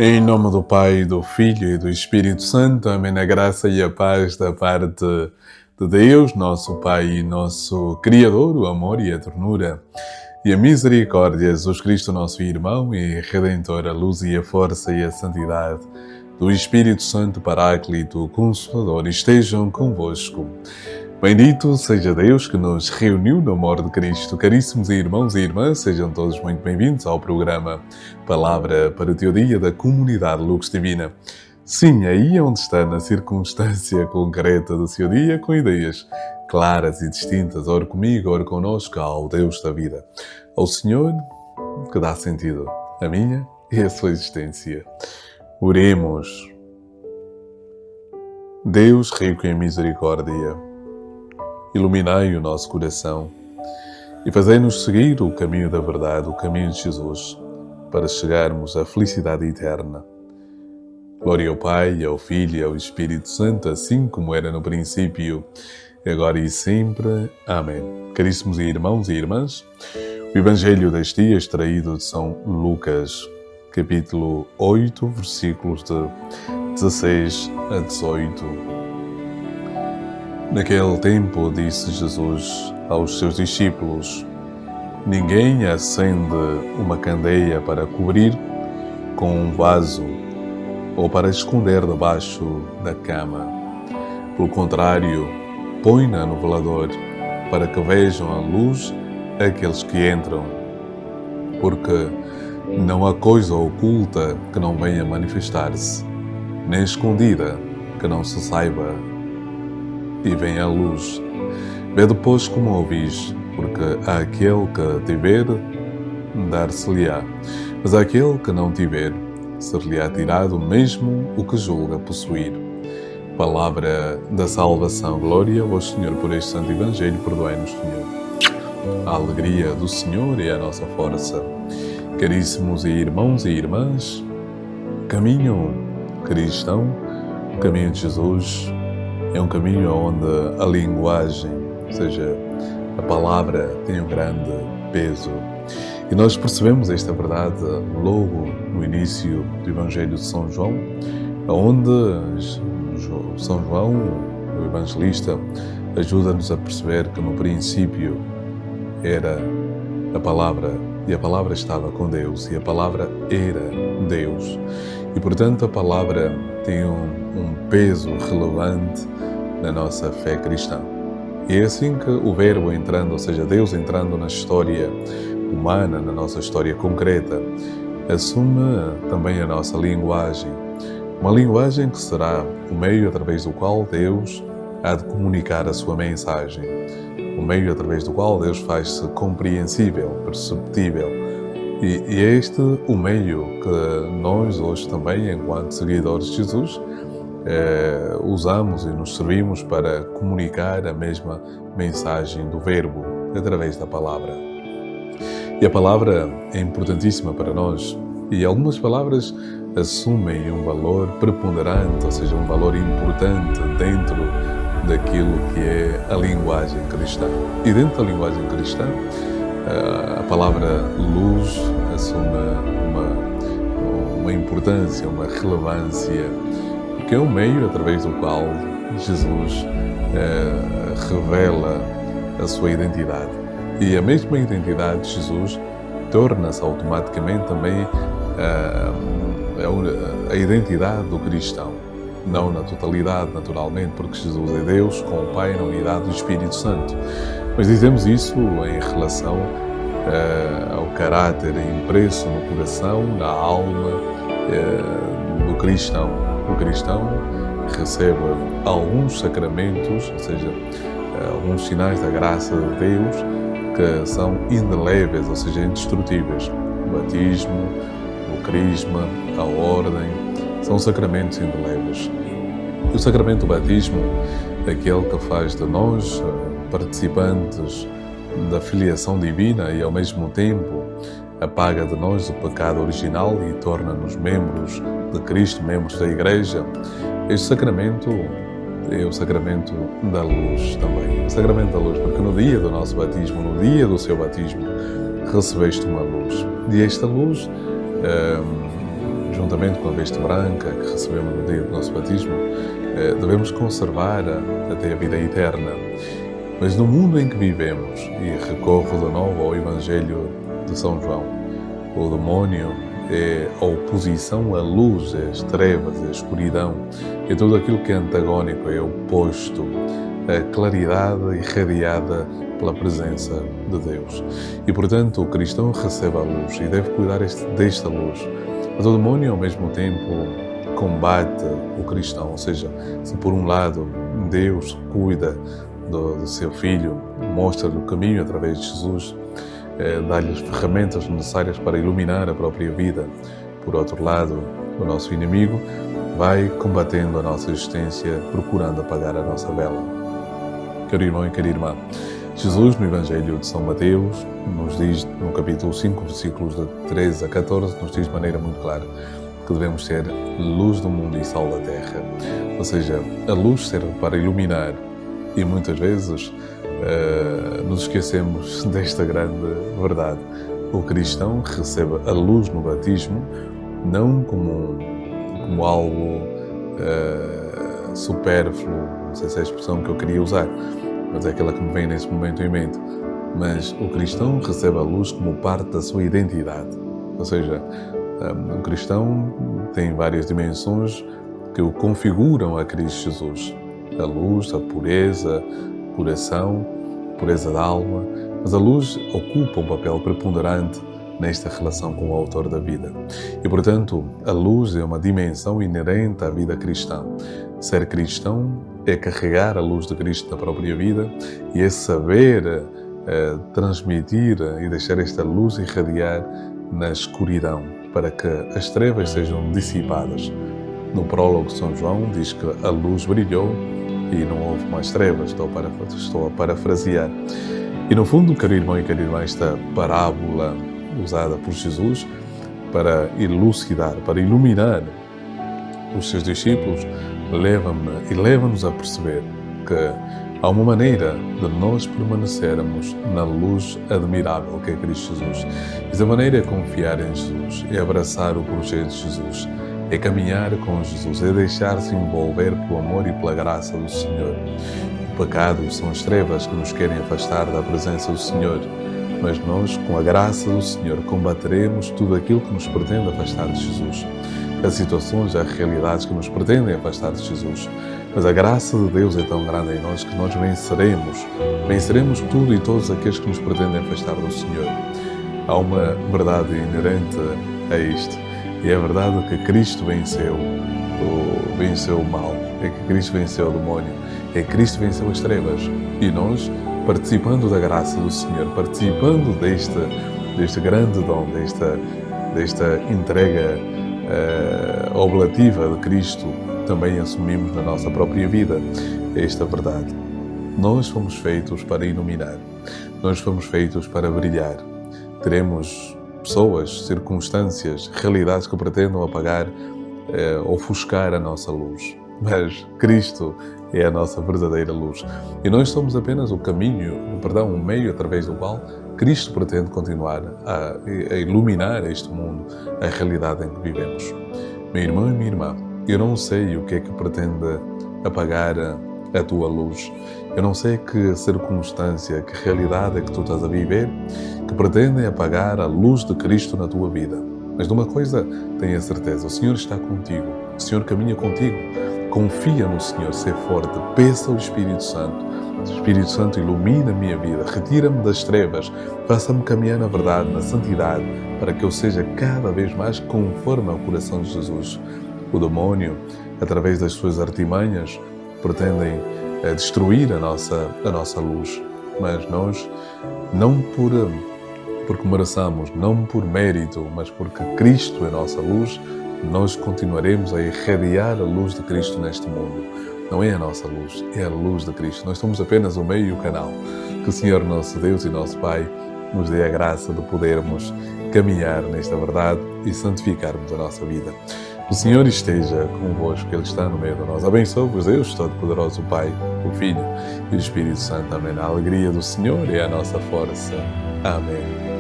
Em nome do Pai, do Filho e do Espírito Santo. Amém. A graça e a paz da parte de Deus, nosso Pai e nosso Criador, o amor e a ternura e a misericórdia, Jesus Cristo, nosso irmão e Redentor, a luz e a força e a santidade do Espírito Santo, Paráclito, Consolador, estejam convosco. Bendito seja Deus que nos reuniu no amor de Cristo. Caríssimos irmãos e irmãs, sejam todos muito bem-vindos ao programa Palavra para o Teu Dia da Comunidade Lux Divina. Sim, aí onde está, na circunstância concreta do seu dia, com ideias claras e distintas, ora comigo, ora connosco, ao Deus da vida, ao Senhor que dá sentido à minha e à sua existência. Oremos. Deus rico em misericórdia, iluminai o nosso coração e fazei-nos seguir o caminho da verdade, o caminho de Jesus, para chegarmos à felicidade eterna. Glória ao Pai, ao Filho e ao Espírito Santo, assim como era no princípio, agora e sempre. Amém. Caríssimos irmãos e irmãs, o Evangelho deste dia extraído de São Lucas, capítulo 8, versículos de 16 a 18. Naquele tempo disse Jesus aos seus discípulos: ninguém acende uma candeia para cobrir com um vaso ou para esconder debaixo da cama. Pelo contrário, põe-na no velador para que vejam a luz aqueles que entram. Porque não há coisa oculta que não venha manifestar-se, nem escondida que não se saiba. E vem a luz. Vê depois como ouvis, porque àquele que tiver, dar-se-lhe-á. Mas àquele que não tiver, ser-lhe-á tirado mesmo o que julga possuir. Palavra da salvação. Glória ao Senhor por este santo Evangelho. Perdoai-nos, Senhor. A alegria do Senhor é a nossa força. Caríssimos irmãos e irmãs, caminho cristão, o caminho de Jesus, é um caminho onde a linguagem, ou seja, a palavra, tem um grande peso. E nós percebemos esta verdade logo no início do Evangelho de São João, onde São João, o evangelista, ajuda-nos a perceber que no princípio era a palavra, e a palavra estava com Deus, e a palavra era Deus. E, portanto, a palavra tem um peso relevante na nossa fé cristã. E é assim que o Verbo entrando, ou seja, Deus entrando na história humana, na nossa história concreta, assume também a nossa linguagem. Uma linguagem que será o meio através do qual Deus há de comunicar a sua mensagem. O meio através do qual Deus faz-se compreensível, perceptível. E é este o meio que nós hoje também, enquanto seguidores de Jesus, usamos e nos servimos para comunicar a mesma mensagem do Verbo, através da palavra. E a palavra é importantíssima para nós, e algumas palavras assumem um valor preponderante, ou seja, um valor importante dentro daquilo que é a linguagem cristã. E dentro da linguagem cristã, a palavra luz assume uma importância, uma relevância, porque é um meio através do qual Jesus revela a sua identidade. E a mesma identidade de Jesus torna-se automaticamente também a identidade do cristão. Não na totalidade, naturalmente, porque Jesus é Deus com o Pai na unidade do Espírito Santo. Mas dizemos isso em relação ao caráter impresso no coração, na alma do cristão. O cristão recebe alguns sacramentos, ou seja, alguns sinais da graça de Deus que são indeléveis, ou seja, indestrutíveis. O batismo, o crisma, a ordem, são sacramentos indeléveis. E o sacramento do batismo é aquele que faz de nós participantes da filiação divina e, ao mesmo tempo, apaga de nós o pecado original e torna-nos membros de Cristo, membros da Igreja. Este sacramento é o sacramento da luz também. O sacramento da luz, porque no dia do nosso batismo, no dia do seu batismo, recebeste uma luz. E esta luz juntamente com a veste branca que recebemos no dia do nosso batismo, devemos conservar até a vida eterna. Mas no mundo em que vivemos, e recorro de novo ao Evangelho de São João, o demónio é a oposição à luz, às trevas, à escuridão, é tudo aquilo que é antagónico, é oposto à claridade irradiada pela presença de Deus. E, portanto, o cristão recebe a luz e deve cuidar desta luz. Mas o demónio, ao mesmo tempo, combate o cristão. Ou seja, se por um lado Deus cuida do seu filho, mostra-lhe o caminho através de Jesus, dá-lhe as ferramentas necessárias para iluminar a própria vida. Por outro lado, o nosso inimigo vai combatendo a nossa existência, procurando apagar a nossa vela. Querido irmão e querida irmã, Jesus, no Evangelho de São Mateus, nos diz, no capítulo 5, versículos de 13 a 14, nos diz de maneira muito clara que devemos ser luz do mundo e sal da terra. Ou seja, a luz serve para iluminar e muitas vezes nos esquecemos desta grande verdade. O cristão recebe a luz no batismo não como algo supérfluo, não sei se é a expressão que eu queria usar, mas é aquela que me vem nesse momento em mente. Mas o cristão recebe a luz como parte da sua identidade. Ou seja, o cristão tem várias dimensões que o configuram a Cristo Jesus. A luz, a pureza, coração, pureza da alma, mas a luz ocupa um papel preponderante nesta relação com o autor da vida. E, portanto, a luz é uma dimensão inerente à vida cristã. Ser cristão é carregar a luz de Cristo na própria vida e é saber transmitir e deixar esta luz irradiar na escuridão, para que as trevas sejam dissipadas. No prólogo de São João diz que a luz brilhou e não houve mais trevas. Estou a parafrasear. E no fundo, caro irmão e cara irmã, esta parábola usada por Jesus para elucidar, para iluminar os seus discípulos, leva-nos a perceber que há uma maneira de nós permanecermos na luz admirável que é Cristo Jesus. Essa maneira é confiar em Jesus, é abraçar o projeto de Jesus, é caminhar com Jesus, é deixar-se envolver pelo amor e pela graça do Senhor. O pecado são as trevas que nos querem afastar da presença do Senhor, mas nós, com a graça do Senhor, combateremos tudo aquilo que nos pretende afastar de Jesus. As situações, as realidades que nos pretendem afastar de Jesus. Mas a graça de Deus é tão grande em nós que nós venceremos tudo e todos aqueles que nos pretendem afastar do Senhor. Há uma verdade inerente a isto, e é a verdade que Cristo venceu o mal, é que Cristo venceu o demónio, é que Cristo venceu as trevas, e nós, participando da graça do Senhor, participando deste grande dom, desta entrega oblativa de Cristo, também assumimos na nossa própria vida esta verdade. Nós fomos feitos para iluminar, nós fomos feitos para brilhar. Teremos pessoas, circunstâncias, realidades que pretendam apagar, ofuscar a nossa luz. Mas Cristo é a nossa verdadeira luz. E nós somos apenas o meio através do qual Cristo pretende continuar a iluminar este mundo, a realidade em que vivemos. Meu irmão e minha irmã, eu não sei o que é que pretende apagar a tua luz. Eu não sei que circunstância, que realidade é que tu estás a viver que pretendem apagar a luz de Cristo na tua vida. Mas de uma coisa tenha certeza, o Senhor está contigo, o Senhor caminha contigo. Confia no Senhor, ser forte, peça ao Espírito Santo. O Espírito Santo ilumina a minha vida, retira-me das trevas, faça-me caminhar na verdade, na santidade, para que eu seja cada vez mais conforme ao coração de Jesus. O demónio, através das suas artimanhas, pretendem destruir a nossa luz, mas nós, não porque mereçamos, não por mérito, mas porque Cristo é a nossa luz, nós continuaremos a irradiar a luz de Cristo neste mundo. Não é a nossa luz, é a luz de Cristo. Nós somos apenas o meio e o canal. Que o Senhor, nosso Deus e nosso Pai, nos dê a graça de podermos caminhar nesta verdade e santificarmos a nossa vida. O Senhor esteja convosco, Ele está no meio de nós. Abençoe-vos Deus Todo-Poderoso, o Pai, o Filho e o Espírito Santo. Amém. A alegria do Senhor é a nossa força. Amém.